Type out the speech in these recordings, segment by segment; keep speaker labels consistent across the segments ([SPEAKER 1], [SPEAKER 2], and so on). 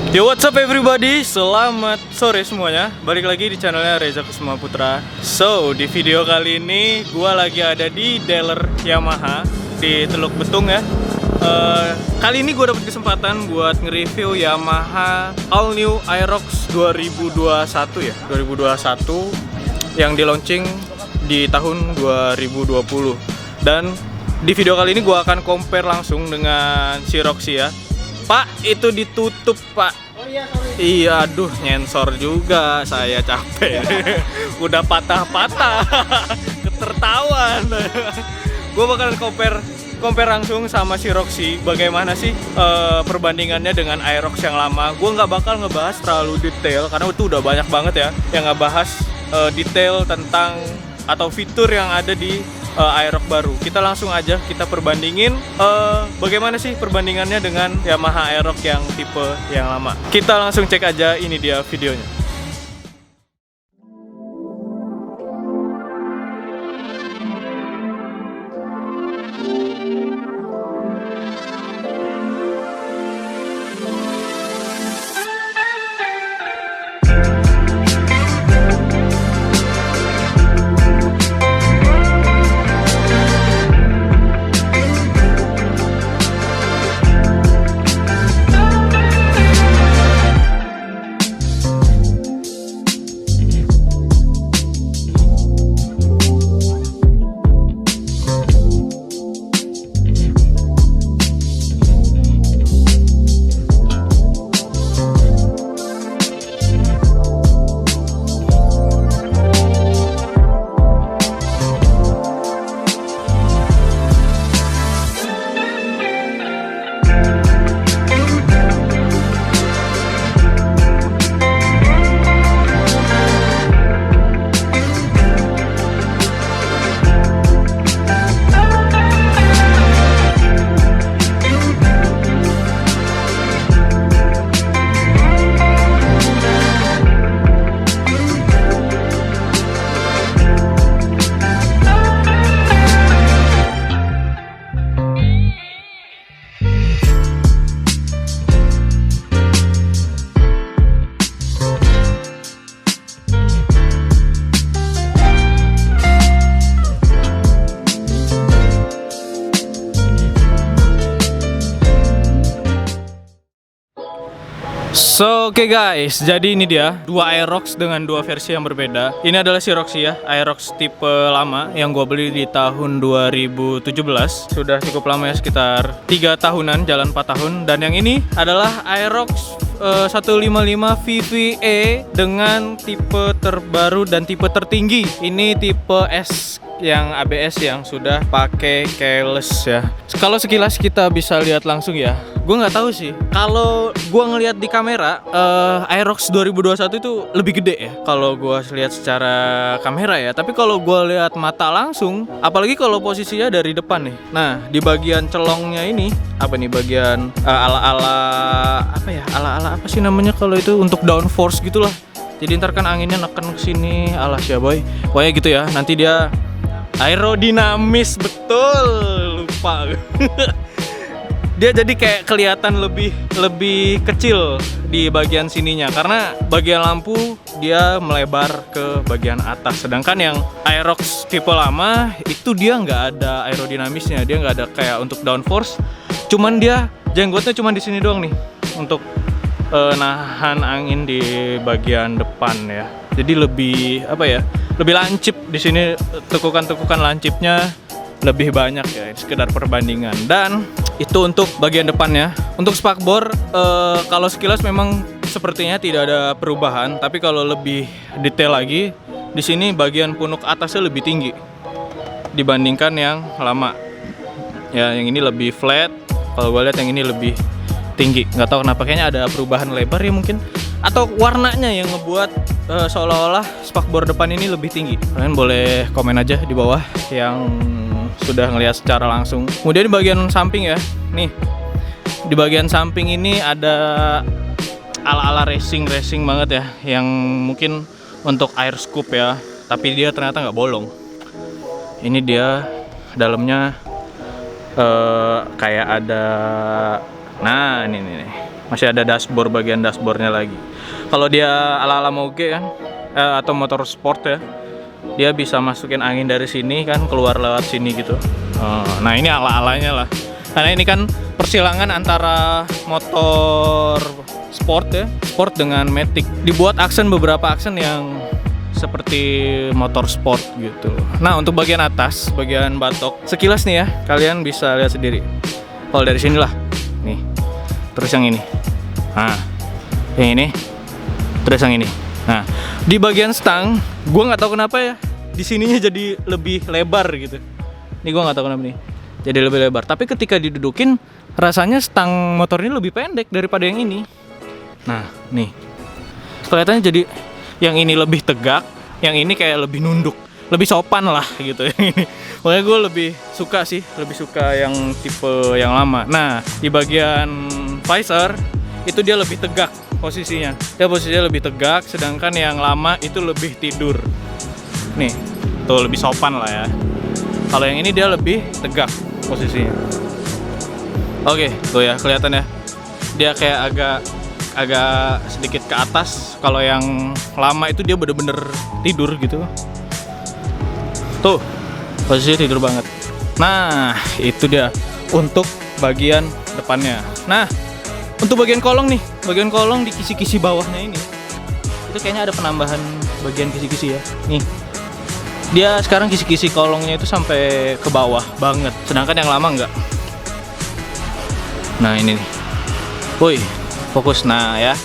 [SPEAKER 1] Yo, what's up everybody? Selamat sore semuanya. Balik lagi di channelnya Reza Kusuma Putra. So, di video kali ini gua lagi ada di dealer Yamaha di Teluk Betung ya. Kali ini gue dapat kesempatan buat nge-review Yamaha All New Aerox 2021 ya. 2021 yang di launching di tahun 2020. Dan di video kali ini gue akan compare langsung dengan si Roxy ya. Pak, itu ditutup pak.
[SPEAKER 2] Oh iya, sorry.
[SPEAKER 1] Iya, aduh, nyensor juga, saya capek. Udah patah-patah, ketertawan. Gue bakalan compare langsung sama si Roxy. Bagaimana sih perbandingannya dengan Aerox yang lama. Gue nggak bakal ngebahas terlalu detail karena itu udah banyak banget ya yang ngebahas detail tentang atau fitur yang ada di Aerox baru. Kita langsung aja kita perbandingin bagaimana sih perbandingannya dengan Yamaha Aerox yang tipe yang lama. Kita langsung cek aja, ini dia videonya. So, oke guys, jadi ini dia dua Aerox dengan dua versi yang berbeda. Ini adalah si Roxy ya, Aerox tipe lama yang gue beli di tahun 2017. Sudah cukup lama ya, sekitar 3 tahunan, jalan 4 tahun. Dan yang ini adalah Aerox 155 VVA dengan tipe terbaru dan tipe tertinggi. Ini tipe S yang ABS yang sudah pakai keyless ya. Kalau sekilas kita bisa lihat langsung ya. Gue nggak tahu sih. Kalau gue ngelihat di kamera, Aerox 2021 itu lebih gede ya. Kalau gue lihat secara kamera ya. Tapi kalau gue lihat mata langsung, apalagi kalau posisinya dari depan nih. Nah, di bagian celongnya ini apa nih, bagian ala-ala apa ya? Ala-ala apa sih namanya kalau itu, untuk downforce gitulah. Jadi ntar kan anginnya neken ke sini, alas ya boy. Pokoknya gitu ya. Nanti dia aerodinamis, betul, lupa. Dia jadi kayak kelihatan lebih kecil di bagian sininya karena bagian lampu dia melebar ke bagian atas. Sedangkan yang Aerox tipe lama itu dia nggak ada aerodinamisnya, dia nggak ada kayak untuk downforce. Cuman dia jenggotnya cuman di sini doang nih untuk nahan angin di bagian depan ya. Jadi lebih apa ya? Lebih lancip di sini, tekukan-tekukan lancipnya lebih banyak ya, sekedar perbandingan. Dan itu untuk bagian depannya. Untuk spakbor kalau sekilas memang sepertinya tidak ada perubahan, tapi kalau lebih detail lagi di sini bagian punuk atasnya lebih tinggi dibandingkan yang lama. Ya, yang ini lebih flat. Kalau gue lihat yang ini lebih tinggi. Nggak tahu kenapa, kayaknya ada perubahan lebar ya mungkin. Atau warnanya yang ngebuat seolah-olah spakbor depan ini lebih tinggi. Kalian boleh komen aja di bawah yang sudah ngelihat secara langsung. Kemudian di bagian samping ya, nih di bagian samping ini ada ala-ala racing banget ya, yang mungkin untuk air scoop ya, tapi dia ternyata nggak bolong. Ini dia dalamnya kayak ada, nah ini nih. Masih ada dashboard, bagian dashboardnya lagi. Kalau dia ala-ala moge kan, atau motor sport ya, dia bisa masukin angin dari sini kan, keluar lewat sini gitu. Nah ini ala-alanya lah, karena ini kan persilangan antara motor sport ya, sport dengan matic. Dibuat aksen, beberapa aksen yang seperti motor sport gitu. Nah untuk bagian atas, bagian batok, sekilas nih ya, kalian bisa lihat sendiri. Kalau dari sini lah, nih, terus yang ini, nah, yang ini, terus yang ini. Nah, di bagian stang, gue nggak tahu kenapa ya, di sininya jadi lebih lebar gitu. Ini gue nggak tahu kenapa nih, jadi lebih lebar. Tapi ketika didudukin, rasanya stang motornya lebih pendek daripada yang ini. Nah, nih, kelihatannya jadi yang ini lebih tegak, yang ini kayak lebih nunduk, lebih sopan lah gitu yang ini. Makanya gue lebih suka sih, lebih suka yang tipe yang lama. Nah, di bagian visor itu dia lebih tegak posisinya. Dia posisinya lebih tegak, sedangkan yang lama itu lebih tidur. Nih, tuh lebih sopan lah ya. Kalau yang ini dia lebih tegak posisinya. Oke, tuh ya kelihatan ya. Dia kayak agak sedikit ke atas. Kalau yang lama itu dia bener-bener tidur gitu. Tuh, posisinya tidur banget. Nah, itu dia untuk bagian depannya. Nah, untuk bagian kolong nih, bagian kolong di kisi-kisi bawahnya ini, itu kayaknya ada penambahan bagian kisi-kisi ya. Nih, dia sekarang kisi-kisi kolongnya itu sampai ke bawah banget, sedangkan yang lama enggak. Nah ini nih, woi, fokus. Nah ya,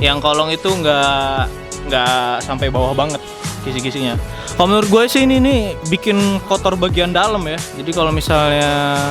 [SPEAKER 1] yang kolong itu nggak sampai bawah banget kisi-kisinya. Kalau menurut gue sih ini nih bikin kotor bagian dalam ya. Jadi kalau misalnya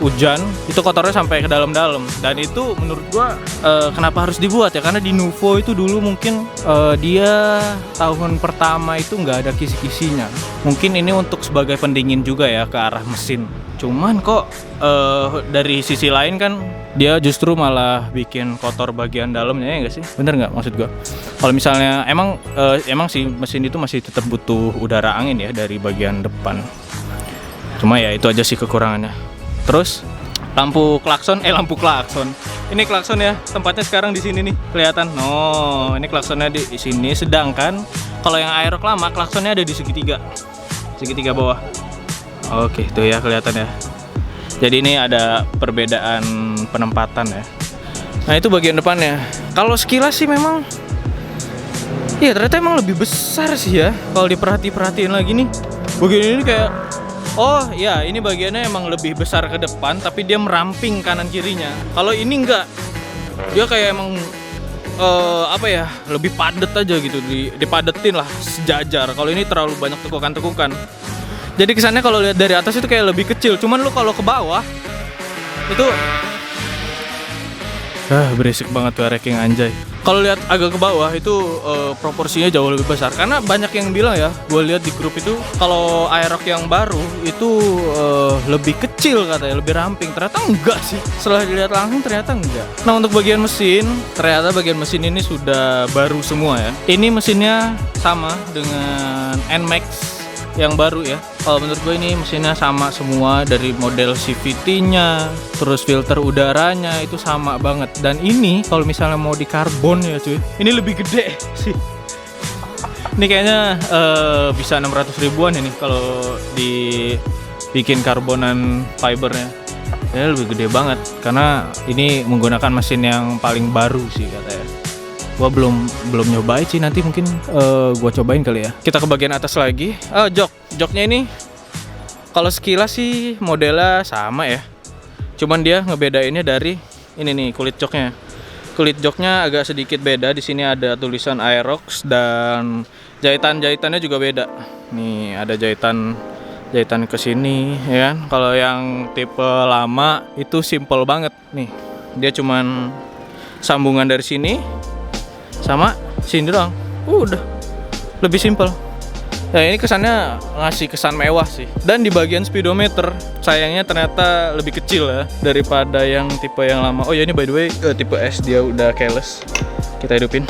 [SPEAKER 1] hujan itu kotornya sampai ke dalam-dalam. Dan itu menurut gue kenapa harus dibuat ya? Karena di Nuvo itu dulu mungkin dia tahun pertama itu nggak ada kisi-kisinya. Mungkin ini untuk sebagai pendingin juga ya ke arah mesin. Cuman kok dari sisi lain kan dia justru malah bikin kotor bagian dalamnya, ya nggak sih? Bener nggak maksud gue? Kalau misalnya emang sih mesin itu masih tetap butuh udara angin ya dari bagian depan. Cuma ya itu aja sih kekurangannya. Terus lampu klakson. Ini klakson ya, tempatnya sekarang di sini nih, kelihatan. No, ini klaksonnya di sini. Sedangkan kalau yang Aerox lama klaksonnya ada di segitiga bawah. Oke, tuh ya kelihatan ya. Jadi ini ada perbedaan penempatan ya. Nah itu bagian depannya. Kalau sekilas sih memang, iya ternyata emang lebih besar sih ya. Kalau diperhatiin lagi nih, bagian ini kayak, oh ya ini bagiannya emang lebih besar ke depan, tapi dia meramping kanan kirinya. Kalau ini enggak, dia kayak emang lebih padat aja gitu, dipadetin lah sejajar. Kalau ini terlalu banyak tekukan-tekukan. Jadi kesannya kalau lihat dari atas itu kayak lebih kecil. Cuman lu kalau ke bawah itu berisik banget tuh racking anjay. Kalau lihat agak ke bawah itu proporsinya jauh lebih besar. Karena banyak yang bilang ya, gue lihat di grup itu kalau Aerox yang baru itu lebih kecil katanya, lebih ramping. Ternyata enggak sih. Setelah dilihat langsung ternyata enggak. Nah untuk bagian mesin, ternyata bagian mesin ini sudah baru semua ya. Ini mesinnya sama dengan NMAX yang baru ya. Kalau menurut gue ini mesinnya sama semua, dari model CVT-nya, terus filter udaranya itu sama banget. Dan ini kalau misalnya mau di karbon ya cuy, ini lebih gede sih. Ini kayaknya bisa 600 ribuan ini kalau dibikin karbonan fibernya. Ya lebih gede banget karena ini menggunakan mesin yang paling baru sih katanya. Gua belum nyobain sih, nanti mungkin gua cobain kali ya. Kita ke bagian atas lagi. Joknya ini kalau sekilas sih modelnya sama ya. Cuman dia ngebedainnya dari ini nih, kulit joknya. Kulit joknya agak sedikit beda. Di sini ada tulisan Aerox dan jahitannya juga beda. Nih ada jahitan ke sini ya kan. Kalau yang tipe lama itu simple banget nih. Dia cuman sambungan dari sini sama sini doang. Udah lebih simple. Nah ini kesannya ngasih kesan mewah sih. Dan di bagian speedometer sayangnya ternyata lebih kecil ya daripada yang tipe yang lama. Oh ya ini by the way tipe S dia udah keyless. Kita hidupin.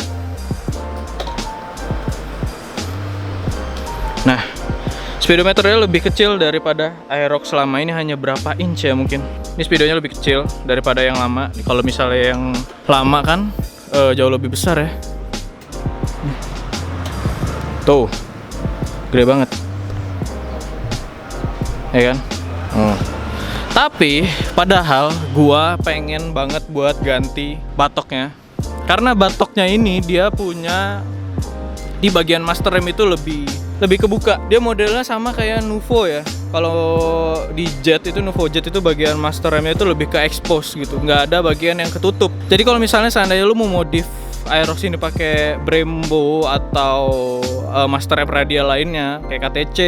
[SPEAKER 1] Nah Speedometernya lebih kecil daripada Aerox lama. Ini hanya berapa inch ya mungkin. Ini speedonya lebih kecil daripada yang lama. Kalau misalnya yang lama kan jauh lebih besar ya. Tuh, gede banget, ya kan? Tapi padahal gua pengen banget buat ganti batoknya, karena batoknya ini dia punya di bagian master rem itu lebih kebuka. Dia modelnya sama kayak Nuvo ya. Kalau di Jet itu Nuvo Jet itu bagian master remnya itu lebih ke expose gitu, nggak ada bagian yang ketutup. Jadi kalau misalnya seandainya lu mau modif Aerox ini pakai Brembo atau master rem radial lainnya kayak KTC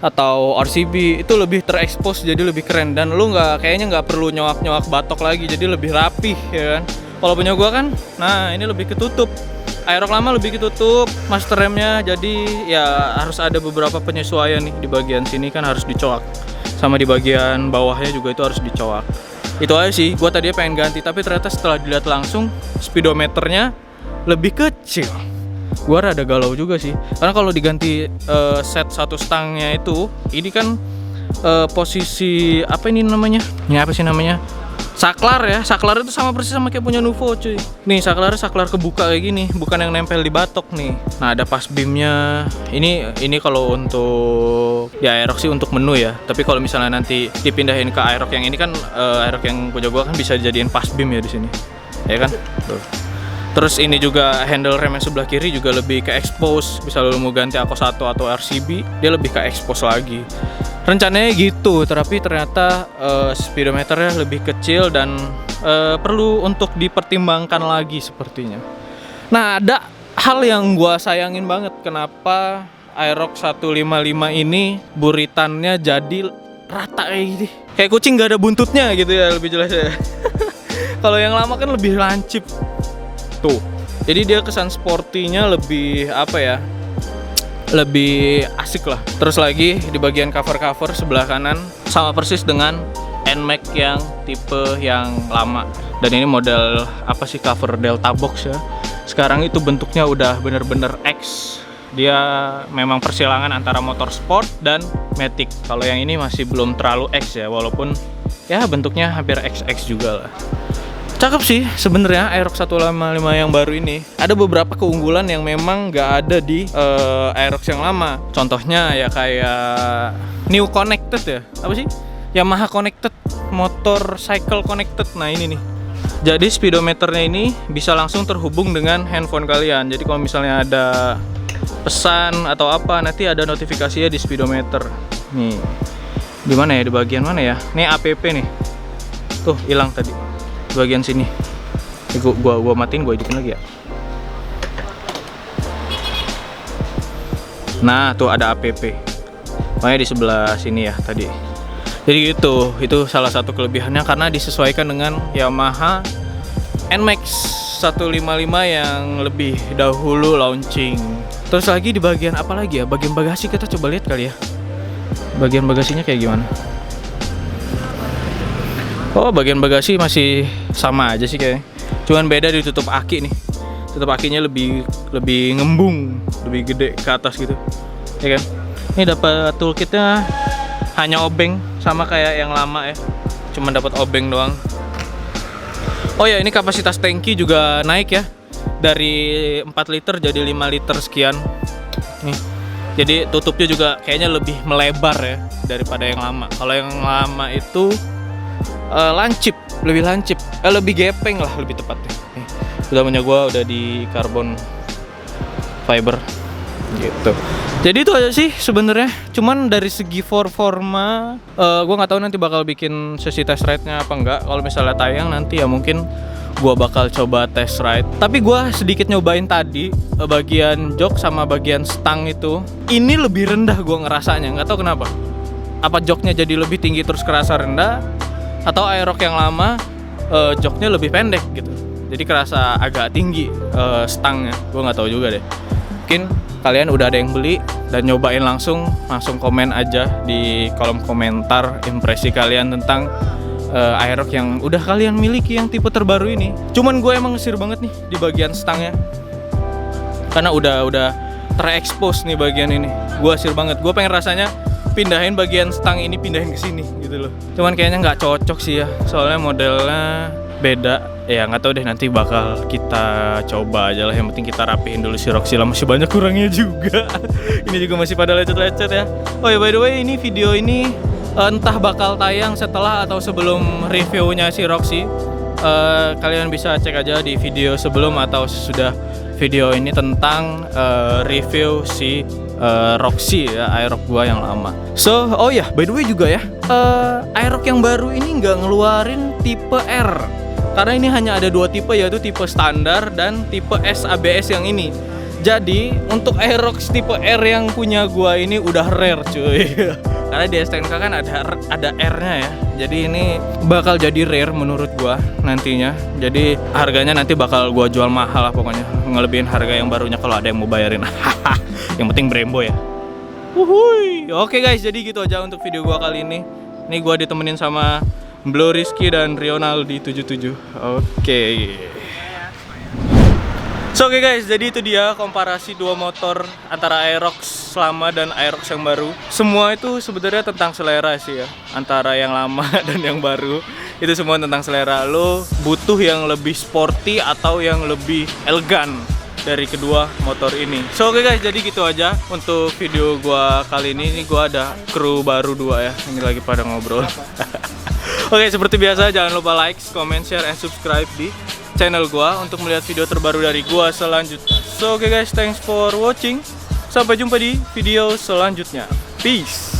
[SPEAKER 1] atau RCB, itu lebih terekspos, jadi lebih keren, dan lu kayaknya nggak perlu nyoak batok lagi, jadi lebih rapih ya kan. Kalau punya gua kan, nah ini lebih ketutup. Aerox lama lebih ketutup master remnya, jadi ya harus ada beberapa penyesuaian nih. Di bagian sini kan harus dicoak, sama di bagian bawahnya juga itu harus dicoak. Itu aja sih, gua tadinya pengen ganti, tapi ternyata setelah dilihat langsung speedometernya lebih kecil. Gua rada galau juga sih, karena kalau diganti set satu stangnya itu, ini kan posisi apa ini namanya? Ini apa sih namanya? Saklar ya. Saklar itu sama persis sama kayak punya Nuvo cuy. Nih saklar kebuka kayak gini, bukan yang nempel di batok nih. Nah ada pas beamnya. Ini kalau untuk di Aerox sih untuk menu ya. Tapi kalau misalnya nanti dipindahin ke Aerox yang ini kan, Aerox yang punya gua kan bisa jadiin pas beam ya di sini, ya kan? Tuh. Terus ini juga handle rem yang sebelah kiri juga lebih ke expose. Bisa lu mau ganti Ako 1 atau RCB, dia lebih ke expose lagi. Rencananya gitu, tapi ternyata speedometernya lebih kecil dan perlu untuk dipertimbangkan lagi sepertinya. Nah, ada hal yang gua sayangin banget, kenapa Aerox 155 ini buritannya jadi rata kayak gini. Kayak kucing gak ada buntutnya gitu ya, lebih jelas ya. Kalau yang lama kan lebih lancip. Tuh, jadi dia kesan sportinya lebih apa ya, lebih asik lah. Terus lagi di bagian cover sebelah kanan sama persis dengan NMAX yang tipe yang lama. Dan ini model apa sih, cover Delta Box ya. Sekarang itu bentuknya udah bener-bener X. Dia memang persilangan antara motorsport dan Matic. Kalau yang ini masih belum terlalu X ya, walaupun ya bentuknya hampir XX juga lah. Cakep sih sebenarnya Aerox 155 yang baru ini. Ada beberapa keunggulan yang memang nggak ada di Aerox yang lama. Contohnya ya kayak New Connected ya. Apa sih? Yamaha Connected, Motorcycle Connected. Nah ini nih. Jadi speedometernya ini bisa langsung terhubung dengan handphone kalian. Jadi kalau misalnya ada pesan atau apa, nanti ada notifikasinya di speedometer. Nih. Di mana ya? Di bagian mana ya? Nih APP nih. Tuh hilang tadi. Bagian sini. Gua matiin, gua hidupin lagi ya. Nah, tuh ada APP. Makanya di sebelah sini ya tadi. Jadi gitu, itu salah satu kelebihannya karena disesuaikan dengan Yamaha NMAX 155 yang lebih dahulu launching. Terus lagi di bagian apa lagi ya? Bagian bagasi kita coba lihat kali ya. Bagian bagasinya kayak gimana? Oh, bagian bagasi masih sama aja sih kayaknya. Cuman beda di tutup aki nih. Tutup akinya lebih ngembung, lebih gede ke atas gitu. Ya kan? Ini dapat toolkitnya hanya obeng sama kayak yang lama ya. Cuman dapat obeng doang. Oh ya, ini kapasitas tangki juga naik ya. Dari 4 liter jadi 5 liter sekian. Nih. Jadi tutupnya juga kayaknya lebih melebar ya daripada yang lama. Kalau yang lama itu lancip, lebih gepeng lah lebih tepatnya. Udah punya gua udah di carbon fiber gitu. Jadi itu aja sih sebenarnya. Cuman dari segi performa, gua nggak tahu nanti bakal bikin sesi test ride-nya apa enggak. Kalau misalnya tayang nanti ya mungkin gua bakal coba test ride. Tapi gua sedikit nyobain tadi bagian jok sama bagian stang itu. Ini lebih rendah gua ngerasanya, nggak tahu kenapa. Apa joknya jadi lebih tinggi terus kerasa rendah, atau Aerox yang lama joknya lebih pendek gitu, jadi kerasa agak tinggi stangnya. Gue nggak tahu juga deh. Mungkin kalian udah ada yang beli dan nyobain langsung komen aja di kolom komentar impresi kalian tentang Aerox yang udah kalian miliki yang tipe terbaru ini. Cuman gue emang ngesir banget nih di bagian stangnya, karena udah terekspos nih bagian ini. Gue ngesir banget. Gue pengen rasanya pindahin bagian stang ini, pindahin ke sini gitu loh. Cuman kayaknya nggak cocok sih ya, soalnya modelnya beda. Ya nggak tahu deh, nanti bakal kita coba aja lah. Yang penting kita rapihin dulu si Roxy lah, masih banyak kurangnya juga. Ini juga masih pada lecet-lecet ya. Oh ya, by the way, ini video ini entah bakal tayang setelah atau sebelum reviewnya si Roxy. Kalian bisa cek aja di video sebelum atau sesudah video ini tentang review si Roxy ya, Aerox gua yang lama. So, oh ya, by the way juga ya, Aerox yang baru ini nggak ngeluarin tipe R. Karena ini hanya ada 2 tipe, yaitu tipe standar dan tipe S ABS yang ini. Jadi untuk Aerox tipe R yang punya gua ini udah rare cuy. Karena di STNK kan ada R-nya ya. Jadi ini bakal jadi rare menurut gua nantinya. Jadi harganya nanti bakal gua jual mahal lah pokoknya. Ngelebihin harga yang barunya kalau ada yang mau bayarin. Yang penting Brembo ya. Wuhui. Oke guys, jadi gitu aja untuk video gua kali ini. Ini gua ditemenin sama Blue Rizky dan Rionaldi 77. Oke. So oke guys, jadi itu dia komparasi 2 motor antara Aerox lama dan Aerox yang baru. Semua itu sebenarnya tentang selera sih ya. Antara yang lama dan yang baru, itu semua tentang selera. Lo butuh yang lebih sporty atau yang lebih elegan dari kedua motor ini. So oke guys, jadi gitu aja untuk video gua kali ini. Ini gua ada kru baru 2 ya. Ini lagi pada ngobrol. Oke, seperti biasa jangan lupa like, comment, share, and subscribe di channel gua untuk melihat video terbaru dari gua selanjutnya. So oke guys, thanks for watching. Sampai jumpa di video selanjutnya. Peace.